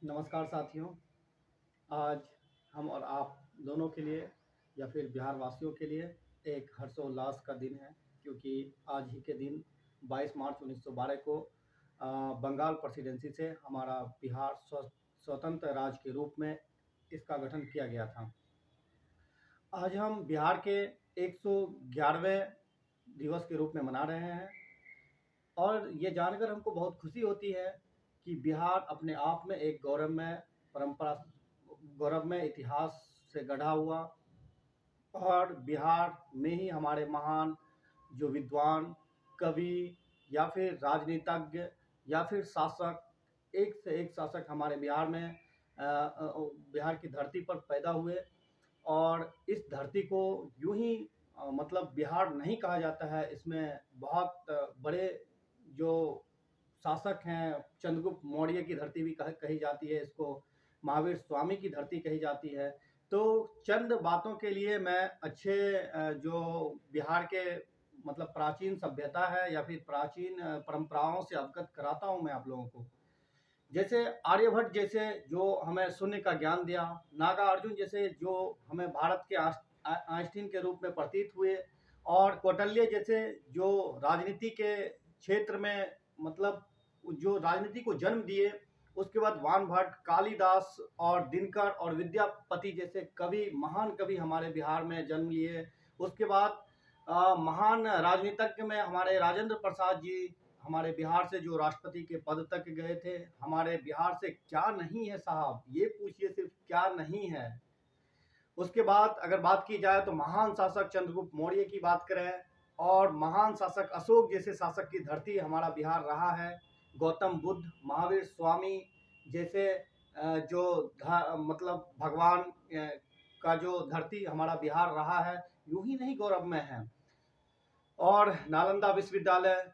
नमस्कार साथियों। आज हम और आप दोनों के लिए या फिर बिहार वासियों के लिए एक हर्षोल्लास का दिन है, क्योंकि आज ही के दिन 22 मार्च 1912 को बंगाल प्रेसिडेंसी से हमारा बिहार स्वतंत्र राज्य के रूप में इसका गठन किया गया था। आज हम बिहार के 111वें दिवस के रूप में मना रहे हैं और ये जानकर हमको बहुत खुशी होती है कि बिहार अपने आप में एक गौरवमय इतिहास से गढ़ा हुआ, और बिहार में ही हमारे महान जो विद्वान, कवि या फिर राजनीतिज्ञ या फिर शासक, एक से एक शासक हमारे बिहार की धरती पर पैदा हुए। और इस धरती को यूं ही मतलब बिहार नहीं कहा जाता है, इसमें बहुत बड़े जो शासक हैं, चंद्रगुप्त मौर्य की धरती भी कही जाती है, इसको महावीर स्वामी की धरती कही जाती है। तो चंद बातों के लिए मैं अच्छे जो बिहार के मतलब प्राचीन सभ्यता है या फिर प्राचीन परंपराओं से अवगत कराता हूँ मैं आप लोगों को। जैसे आर्यभट्ट जैसे जो हमें शून्य का ज्ञान दिया, नागार्जुन जैसे जो हमें भारत के आइंस्टीन के रूप में प्रतीत हुए, और कौटिल्य जैसे जो राजनीति के क्षेत्र में मतलब जो राजनीति को जन्म दिए। उसके बाद वानभट्ट, कालिदास और दिनकर और विद्यापति जैसे कवि, महान कवि हमारे बिहार में जन्म लिए। उसके बाद महान राजनीतिज्ञ में हमारे राजेंद्र प्रसाद जी हमारे बिहार से जो राष्ट्रपति के पद तक गए थे। हमारे बिहार से क्या नहीं है साहब, ये पूछिए सिर्फ क्या नहीं है। उसके बाद अगर बात की जाए तो महान शासक चंद्रगुप्त मौर्य की बात करें, और महान शासक अशोक जैसे शासक की धरती हमारा बिहार रहा है। गौतम बुद्ध, महावीर स्वामी जैसे जो मतलब भगवान का जो धरती हमारा बिहार रहा है, यूं ही नहीं गौरवमय है। और नालंदा विश्वविद्यालय,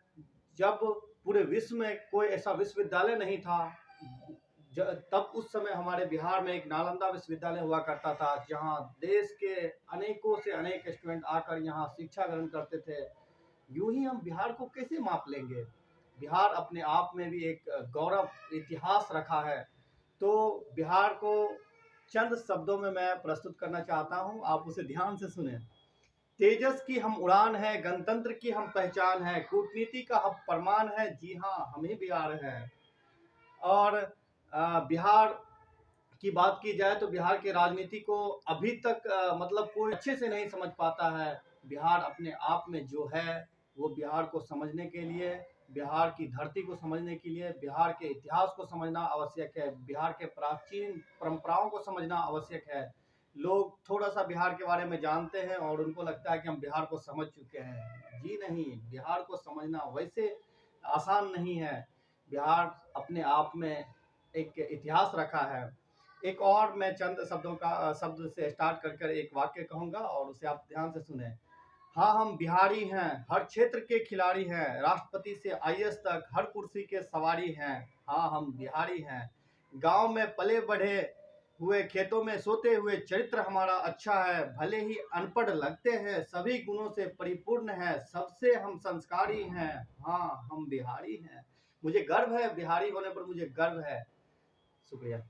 जब पूरे विश्व में कोई ऐसा विश्वविद्यालय नहीं था, तब उस समय हमारे बिहार में एक नालंदा विश्वविद्यालय हुआ करता था, जहां देश के अनेकों से अनेक स्टूडेंट आकर यहां शिक्षा ग्रहण करते थे। यूं ही हम बिहार को कैसे माप लेंगे? बिहार अपने आप में भी एक गौरव इतिहास रखा है। तो बिहार को चंद शब्दों में मैं प्रस्तुत करना चाहता हूं, आप उसे ध्यान से सुने। तेजस की हम उड़ान है, गणतंत्र की हम पहचान है, कूटनीति का हम प्रमाण है, जी हाँ हमें बिहार है। और बिहार की बात की जाए तो बिहार के राजनीति को अभी तक मतलब कोई अच्छे से नहीं समझ पाता है। बिहार अपने आप में जो है वो बिहार को समझने के लिए, बिहार की धरती को समझने के लिए, बिहार के इतिहास को समझना आवश्यक है, बिहार के प्राचीन परंपराओं को समझना आवश्यक है। लोग थोड़ा सा बिहार के बारे में जानते हैं और उनको लगता है कि हम बिहार को समझ चुके हैं। जी नहीं, बिहार को समझना वैसे आसान नहीं है। बिहार अपने आप में एक इतिहास रखा है। एक और मैं चंद शब्द से स्टार्ट कर एक वाक्य कहूँगा और उसे आप ध्यान से सुने। हाँ हम बिहारी हैं, हर क्षेत्र के खिलाड़ी हैं, राष्ट्रपति से आईएएस तक हर कुर्सी के सवारी हैं। हाँ हम बिहारी हैं, गांव में पले बढ़े हुए, खेतों में सोते हुए, चरित्र हमारा अच्छा है, भले ही अनपढ़ लगते हैं, सभी गुणों से परिपूर्ण है, सबसे हम संस्कारी हैं। हाँ हम बिहारी हैं। मुझे गर्व है, बिहारी होने पर मुझे गर्व है। शुक्रिया।